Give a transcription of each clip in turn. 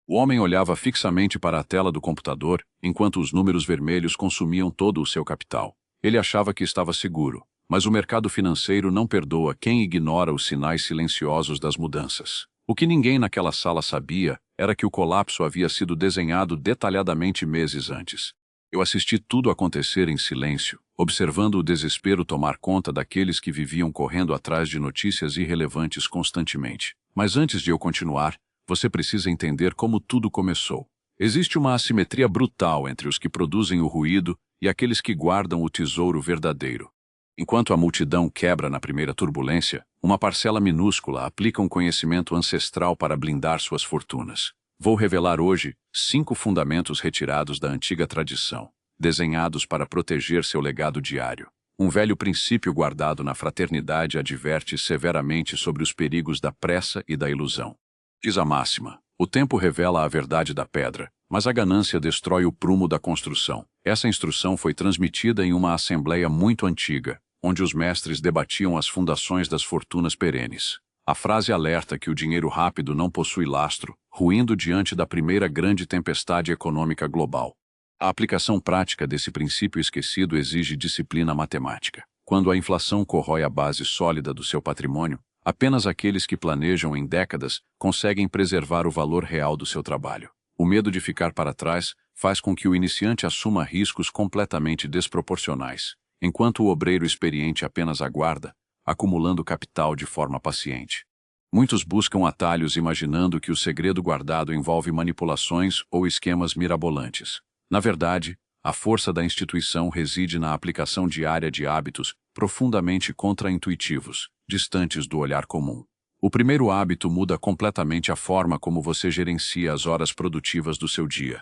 O homem olhava fixamente para a tela do computador, enquanto os números vermelhos consumiam todo o seu capital. Ele achava que estava seguro, mas o mercado financeiro não perdoa quem ignora os sinais silenciosos das mudanças. O que ninguém naquela sala sabia era que o colapso havia sido desenhado detalhadamente meses antes. Eu assisti tudo acontecer em silêncio, observando o desespero tomar conta daqueles que viviam correndo atrás de notícias irrelevantes constantemente. Mas antes de eu continuar, você precisa entender como tudo começou. Existe uma assimetria brutal entre os que produzem o ruído e aqueles que guardam o tesouro verdadeiro. Enquanto a multidão quebra na primeira turbulência, uma parcela minúscula aplica um conhecimento ancestral para blindar suas fortunas. Vou revelar hoje 5 fundamentos retirados da antiga tradição, desenhados para proteger seu legado diário. Um velho princípio guardado na fraternidade adverte severamente sobre os perigos da pressa e da ilusão. Diz a máxima: o tempo revela a verdade da pedra, mas a ganância destrói o prumo da construção. Essa instrução foi transmitida em uma assembleia muito antiga, onde os mestres debatiam as fundações das fortunas perenes. A frase alerta que o dinheiro rápido não possui lastro, ruindo diante da primeira grande tempestade econômica global. A aplicação prática desse princípio esquecido exige disciplina matemática. Quando a inflação corrói a base sólida do seu patrimônio, apenas aqueles que planejam em décadas conseguem preservar o valor real do seu trabalho. O medo de ficar para trás faz com que o iniciante assuma riscos completamente desproporcionais, enquanto o obreiro experiente apenas aguarda, acumulando capital de forma paciente. Muitos buscam atalhos imaginando que o segredo guardado envolve manipulações ou esquemas mirabolantes. Na verdade, a força da instituição reside na aplicação diária de hábitos profundamente contraintuitivos, distantes do olhar comum. O primeiro hábito muda completamente a forma como você gerencia as horas produtivas do seu dia.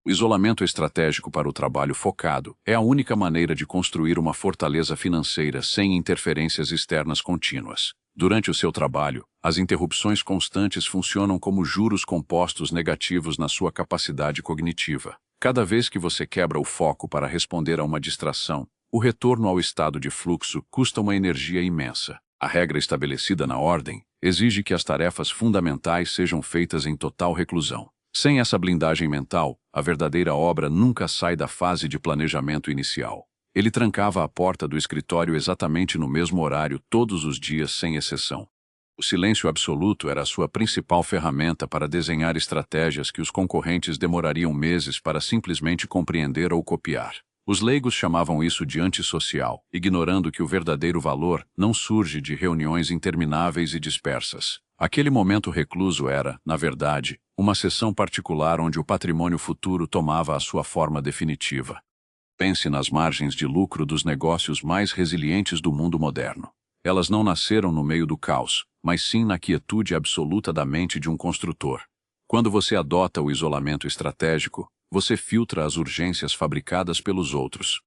O isolamento estratégico para o trabalho focado é a única maneira de construir uma fortaleza financeira sem interferências externas contínuas. Durante o seu trabalho, as interrupções constantes funcionam como juros compostos negativos na sua capacidade cognitiva. Cada vez que você quebra o foco para responder a uma distração, o retorno ao estado de fluxo custa uma energia imensa. A regra estabelecida na ordem exige que as tarefas fundamentais sejam feitas em total reclusão. Sem essa blindagem mental, a verdadeira obra nunca sai da fase de planejamento inicial. Ele trancava a porta do escritório exatamente no mesmo horário todos os dias, sem exceção. O silêncio absoluto era a sua principal ferramenta para desenhar estratégias que os concorrentes demorariam meses para simplesmente compreender ou copiar. Os leigos chamavam isso de antissocial, ignorando que o verdadeiro valor não surge de reuniões intermináveis e dispersas. Aquele momento recluso era, na verdade, uma sessão particular onde o patrimônio futuro tomava a sua forma definitiva. Pense nas margens de lucro dos negócios mais resilientes do mundo moderno. Elas não nasceram no meio do caos, mas sim na quietude absoluta da mente de um construtor. Quando você adota o isolamento estratégico, você filtra as urgências fabricadas pelos outros.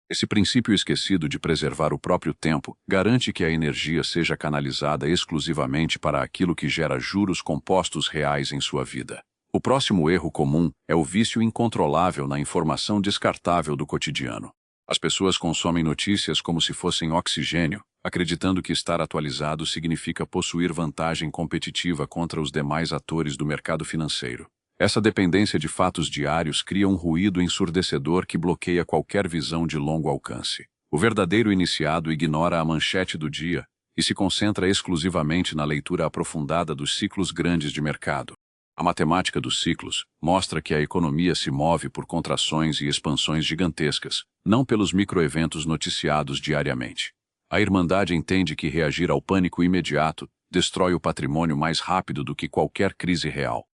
Esse princípio esquecido de preservar o próprio tempo garante que a energia seja canalizada exclusivamente para aquilo que gera juros compostos reais em sua vida. O próximo erro comum é o vício incontrolável na informação descartável do cotidiano. As pessoas consomem notícias como se fossem oxigênio, acreditando que estar atualizado significa possuir vantagem competitiva contra os demais atores do mercado financeiro. Essa dependência de fatos diários cria um ruído ensurdecedor que bloqueia qualquer visão de longo alcance. O verdadeiro iniciado ignora a manchete do dia e se concentra exclusivamente na leitura aprofundada dos ciclos grandes de mercado. A matemática dos ciclos mostra que a economia se move por contrações e expansões gigantescas, não pelos microeventos noticiados diariamente. A Irmandade entende que reagir ao pânico imediato destrói o patrimônio mais rápido do que qualquer crise real.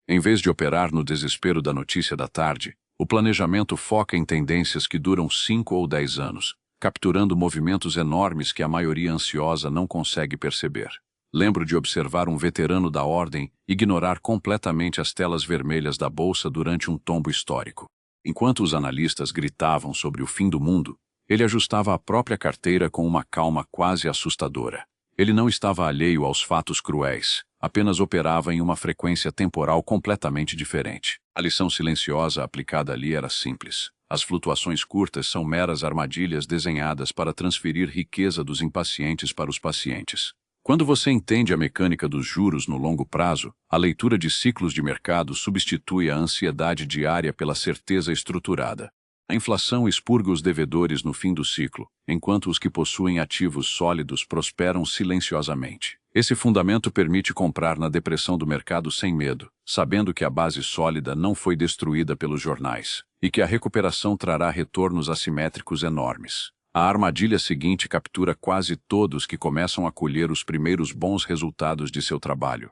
Em vez de operar no desespero da notícia da tarde, o planejamento foca em tendências que duram 5 ou 10 anos, capturando movimentos enormes que a maioria ansiosa não consegue perceber. Lembro de observar um veterano da ordem ignorar completamente as telas vermelhas da bolsa durante um tombo histórico. Enquanto os analistas gritavam sobre o fim do mundo, ele ajustava a própria carteira com uma calma quase assustadora. Ele não estava alheio aos fatos cruéis, apenas operava em uma frequência temporal completamente diferente. A lição silenciosa aplicada ali era simples. As flutuações curtas são meras armadilhas desenhadas para transferir riqueza dos impacientes para os pacientes. Quando você entende a mecânica dos juros no longo prazo, a leitura de ciclos de mercado substitui a ansiedade diária pela certeza estruturada. A inflação expurga os devedores no fim do ciclo, enquanto os que possuem ativos sólidos prosperam silenciosamente. Esse fundamento permite comprar na depressão do mercado sem medo, sabendo que a base sólida não foi destruída pelos jornais, e que a recuperação trará retornos assimétricos enormes. A armadilha seguinte captura quase todos que começam a colher os primeiros bons resultados de seu trabalho.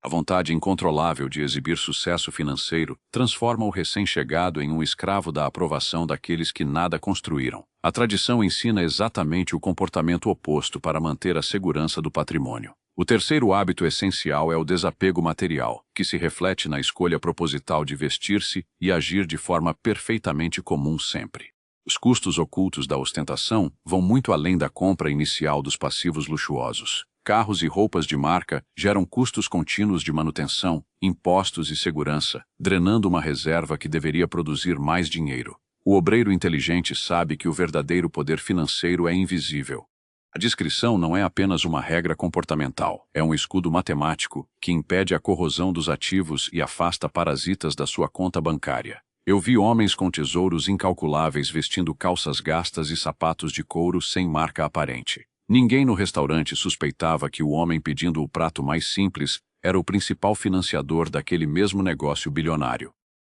A vontade incontrolável de exibir sucesso financeiro transforma o recém-chegado em um escravo da aprovação daqueles que nada construíram. A tradição ensina exatamente o comportamento oposto para manter a segurança do patrimônio. O terceiro hábito essencial é o desapego material, que se reflete na escolha proposital de vestir-se e agir de forma perfeitamente comum sempre. Os custos ocultos da ostentação vão muito além da compra inicial dos passivos luxuosos. Carros e roupas de marca geram custos contínuos de manutenção, impostos e segurança, drenando uma reserva que deveria produzir mais dinheiro. O obreiro inteligente sabe que o verdadeiro poder financeiro é invisível. A discrição não é apenas uma regra comportamental, é um escudo matemático que impede a corrosão dos ativos e afasta parasitas da sua conta bancária. Eu vi homens com tesouros incalculáveis vestindo calças gastas e sapatos de couro sem marca aparente. Ninguém no restaurante suspeitava que o homem pedindo o prato mais simples era o principal financiador daquele mesmo negócio bilionário.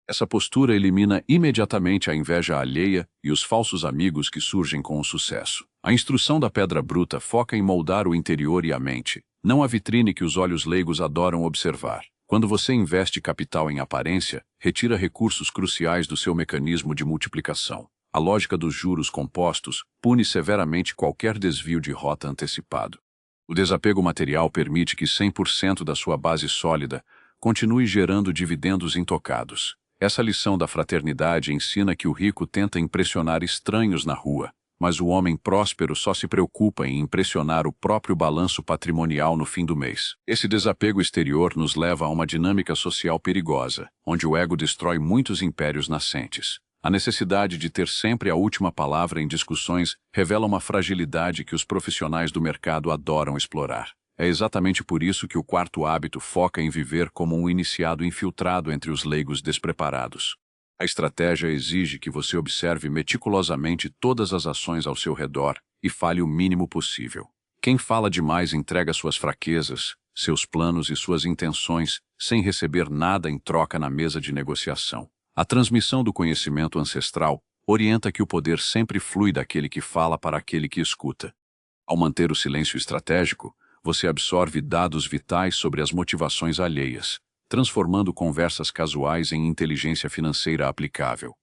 Essa postura elimina imediatamente a inveja alheia e os falsos amigos que surgem com o sucesso. A instrução da pedra bruta foca em moldar o interior e a mente, não a vitrine que os olhos leigos adoram observar. Quando você investe capital em aparência, retira recursos cruciais do seu mecanismo de multiplicação. A lógica dos juros compostos pune severamente qualquer desvio de rota antecipado. O desapego material permite que 100% da sua base sólida continue gerando dividendos intocados. Essa lição da fraternidade ensina que o rico tenta impressionar estranhos na rua, mas o homem próspero só se preocupa em impressionar o próprio balanço patrimonial no fim do mês. Esse desapego exterior nos leva a uma dinâmica social perigosa, onde o ego destrói muitos impérios nascentes. A necessidade de ter sempre a última palavra em discussões revela uma fragilidade que os profissionais do mercado adoram explorar. É exatamente por isso que o quarto hábito foca em viver como um iniciado infiltrado entre os leigos despreparados. A estratégia exige que você observe meticulosamente todas as ações ao seu redor e fale o mínimo possível. Quem fala demais entrega suas fraquezas, seus planos e suas intenções sem receber nada em troca na mesa de negociação. A transmissão do conhecimento ancestral orienta que o poder sempre flui daquele que fala para aquele que escuta. Ao manter o silêncio estratégico, você absorve dados vitais sobre as motivações alheias, transformando conversas casuais em inteligência financeira aplicável,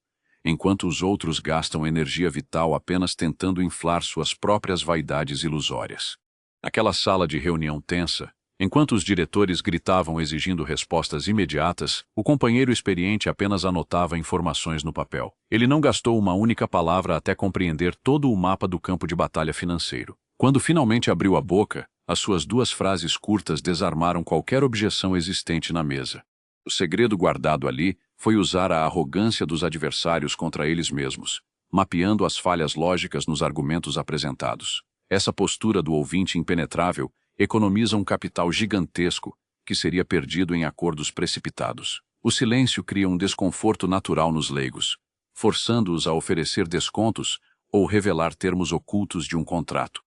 enquanto os outros gastam energia vital apenas tentando inflar suas próprias vaidades ilusórias. Naquela sala de reunião tensa, enquanto os diretores gritavam exigindo respostas imediatas, o companheiro experiente apenas anotava informações no papel. Ele não gastou uma única palavra até compreender todo o mapa do campo de batalha financeiro. Quando finalmente abriu a boca, as suas duas frases curtas desarmaram qualquer objeção existente na mesa. O segredo guardado ali foi usar a arrogância dos adversários contra eles mesmos, mapeando as falhas lógicas nos argumentos apresentados. Essa postura do ouvinte impenetrável economiza um capital gigantesco que seria perdido em acordos precipitados. O silêncio cria um desconforto natural nos leigos, forçando-os a oferecer descontos ou revelar termos ocultos de um contrato.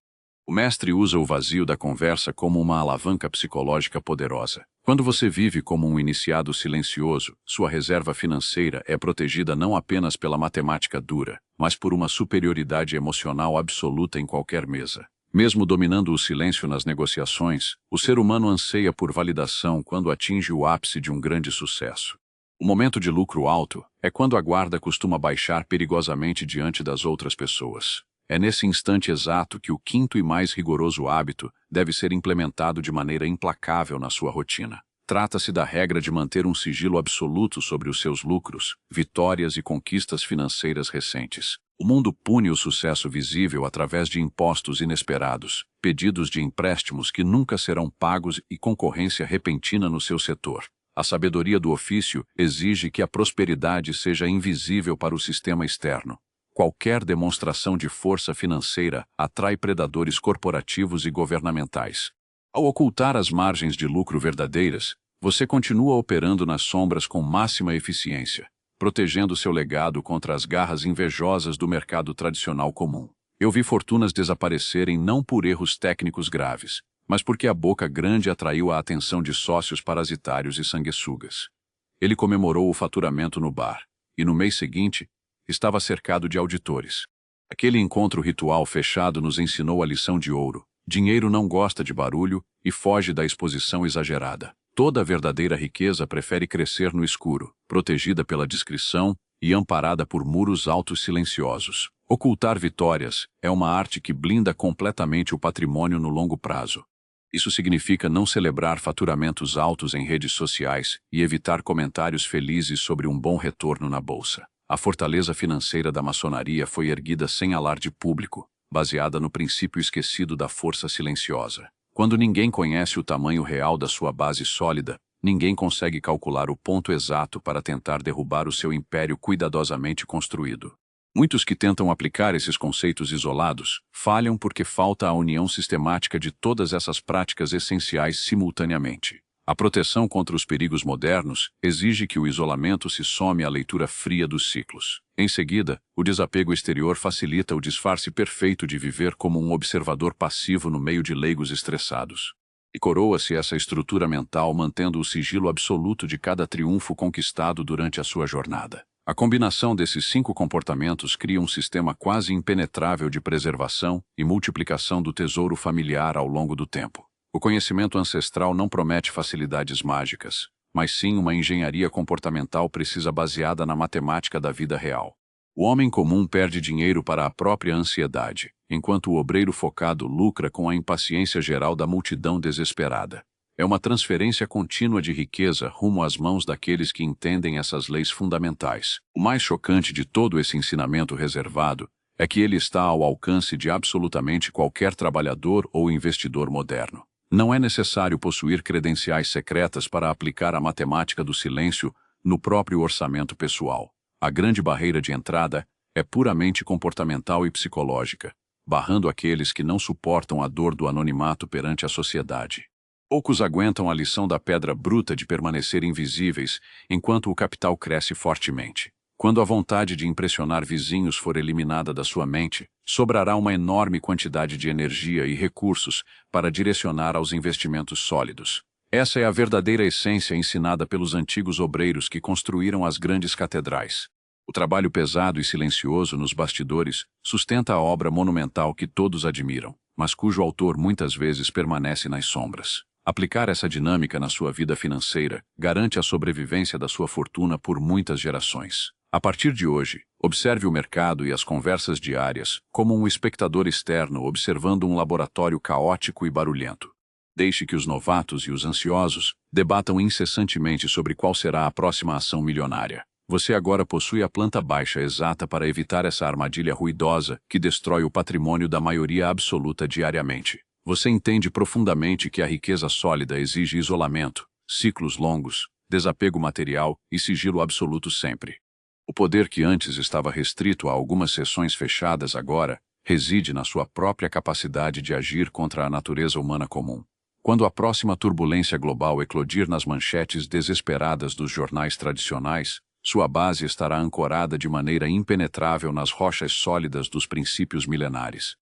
O mestre usa o vazio da conversa como uma alavanca psicológica poderosa. Quando você vive como um iniciado silencioso, sua reserva financeira é protegida não apenas pela matemática dura, mas por uma superioridade emocional absoluta em qualquer mesa. Mesmo dominando o silêncio nas negociações, o ser humano anseia por validação quando atinge o ápice de um grande sucesso. O momento de lucro alto é quando a guarda costuma baixar perigosamente diante das outras pessoas. É nesse instante exato que o quinto e mais rigoroso hábito deve ser implementado de maneira implacável na sua rotina. Trata-se da regra de manter um sigilo absoluto sobre os seus lucros, vitórias e conquistas financeiras recentes. O mundo pune o sucesso visível através de impostos inesperados, pedidos de empréstimos que nunca serão pagos e concorrência repentina no seu setor. A sabedoria do ofício exige que a prosperidade seja invisível para o sistema externo. Qualquer demonstração de força financeira atrai predadores corporativos e governamentais. Ao ocultar as margens de lucro verdadeiras, você continua operando nas sombras com máxima eficiência, protegendo seu legado contra as garras invejosas do mercado tradicional comum. Eu vi fortunas desaparecerem não por erros técnicos graves, mas porque a boca grande atraiu a atenção de sócios parasitários e sanguessugas. Ele comemorou o faturamento no bar, e no mês seguinte, estava cercado de auditores. Aquele encontro ritual fechado nos ensinou a lição de ouro. Dinheiro não gosta de barulho e foge da exposição exagerada. Toda a verdadeira riqueza prefere crescer no escuro, protegida pela discrição e amparada por muros altos silenciosos. Ocultar vitórias é uma arte que blinda completamente o patrimônio no longo prazo. Isso significa não celebrar faturamentos altos em redes sociais e evitar comentários felizes sobre um bom retorno na bolsa. A fortaleza financeira da maçonaria foi erguida sem alarde público, baseada no princípio esquecido da força silenciosa. Quando ninguém conhece o tamanho real da sua base sólida, ninguém consegue calcular o ponto exato para tentar derrubar o seu império cuidadosamente construído. Muitos que tentam aplicar esses conceitos isolados falham porque falta a união sistemática de todas essas práticas essenciais simultaneamente. A proteção contra os perigos modernos exige que o isolamento se some à leitura fria dos ciclos. Em seguida, o desapego exterior facilita o disfarce perfeito de viver como um observador passivo no meio de leigos estressados. E coroa-se essa estrutura mental mantendo o sigilo absoluto de cada triunfo conquistado durante a sua jornada. A combinação desses 5 comportamentos cria um sistema quase impenetrável de preservação e multiplicação do tesouro familiar ao longo do tempo. O conhecimento ancestral não promete facilidades mágicas, mas sim uma engenharia comportamental precisa baseada na matemática da vida real. O homem comum perde dinheiro para a própria ansiedade, enquanto o obreiro focado lucra com a impaciência geral da multidão desesperada. É uma transferência contínua de riqueza rumo às mãos daqueles que entendem essas leis fundamentais. O mais chocante de todo esse ensinamento reservado é que ele está ao alcance de absolutamente qualquer trabalhador ou investidor moderno. Não é necessário possuir credenciais secretas para aplicar a matemática do silêncio no próprio orçamento pessoal. A grande barreira de entrada é puramente comportamental e psicológica, barrando aqueles que não suportam a dor do anonimato perante a sociedade. Poucos aguentam a lição da pedra bruta de permanecer invisíveis enquanto o capital cresce fortemente. Quando a vontade de impressionar vizinhos for eliminada da sua mente, sobrará uma enorme quantidade de energia e recursos para direcionar aos investimentos sólidos. Essa é a verdadeira essência ensinada pelos antigos obreiros que construíram as grandes catedrais. O trabalho pesado e silencioso nos bastidores sustenta a obra monumental que todos admiram, mas cujo autor muitas vezes permanece nas sombras. Aplicar essa dinâmica na sua vida financeira garante a sobrevivência da sua fortuna por muitas gerações. A partir de hoje, observe o mercado e as conversas diárias como um espectador externo observando um laboratório caótico e barulhento. Deixe que os novatos e os ansiosos debatam incessantemente sobre qual será a próxima ação milionária. Você agora possui a planta baixa exata para evitar essa armadilha ruidosa que destrói o patrimônio da maioria absoluta diariamente. Você entende profundamente que a riqueza sólida exige isolamento, ciclos longos, desapego material e sigilo absoluto sempre. O poder que antes estava restrito a algumas sessões fechadas agora reside na sua própria capacidade de agir contra a natureza humana comum. Quando a próxima turbulência global eclodir nas manchetes desesperadas dos jornais tradicionais, sua base estará ancorada de maneira impenetrável nas rochas sólidas dos princípios milenares.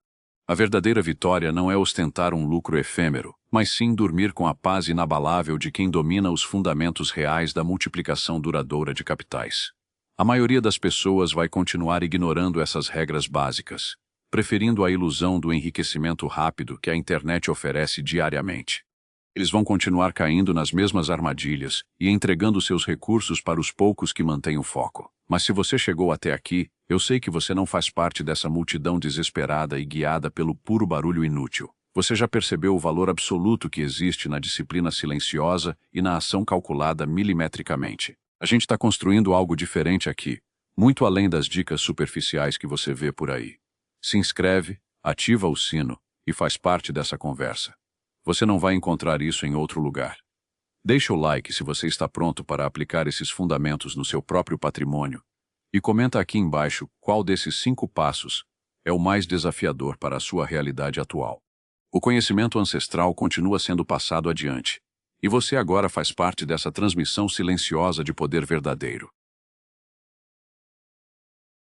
A verdadeira vitória não é ostentar um lucro efêmero, mas sim dormir com a paz inabalável de quem domina os fundamentos reais da multiplicação duradoura de capitais. A maioria das pessoas vai continuar ignorando essas regras básicas, preferindo a ilusão do enriquecimento rápido que a internet oferece diariamente. Eles vão continuar caindo nas mesmas armadilhas e entregando seus recursos para os poucos que mantêm o foco. Mas se você chegou até aqui, eu sei que você não faz parte dessa multidão desesperada e guiada pelo puro barulho inútil. Você já percebeu o valor absoluto que existe na disciplina silenciosa e na ação calculada milimetricamente. A gente está construindo algo diferente aqui, muito além das dicas superficiais que você vê por aí. Se inscreve, ativa o sino e faz parte dessa conversa. Você não vai encontrar isso em outro lugar. Deixa o like se você está pronto para aplicar esses fundamentos no seu próprio patrimônio e comenta aqui embaixo qual desses 5 passos é o mais desafiador para a sua realidade atual. O conhecimento ancestral continua sendo passado adiante. E você agora faz parte dessa transmissão silenciosa de poder verdadeiro.